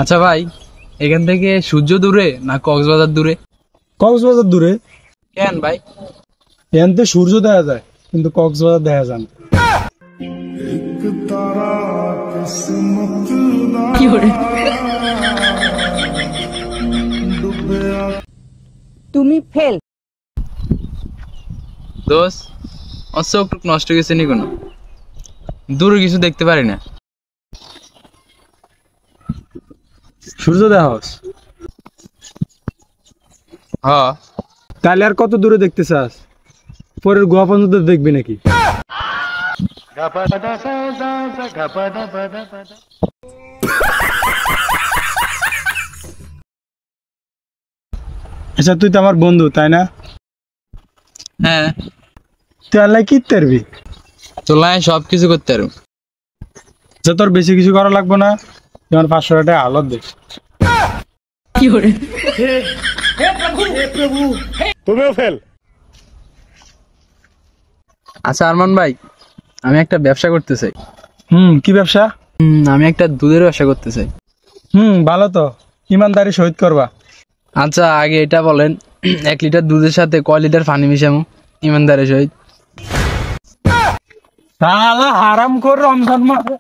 আচ্ছা ভাই, এখান থেকে সূর্য দূরে না কক্সবাজার দূরে? কক্সবাজার দূরে। কেন ভাই? এখান থেকে সূর্য দেখা যায়, কিন্তু কক্সবাজার দেখা যায় না। তুমি ফেল। দোস্ত, আমার চোখ টুক নষ্ট হয়ে গেছে নি কোনো, দূরে কিছু দেখতে পারি না। সূর্য দেখা হস? হ। তাহলে আর কত দূরে দেখতে চাস? পরের গুহা পর্যন্ত দেখবি নাকি? আচ্ছা, তুই তো আমার বন্ধু, তাই না? হ্যাঁ, তুই আল্লাহ কি পারবি? তোলায় সব কিছু করতে পারো। যে তোর বেশি কিছু করা লাগবে না, যেমন 500 টাকা আলত দে। তুমিও ফেল। আচ্ছা আরমান ভাই, আমি একটা ব্যবসা করতে চাই। কি ব্যবসা? আমি একটা দুধের ব্যবসা করতে চাই। ভালো তো, ইমানদারি সহিত করবা। আচ্ছা আগে এটা বলেন, 1 লিটার দুধের সাথে কয় লিটার পানি মিশামু ইমানদারের সহিত? শালা হারাম কর রমজান মাসে।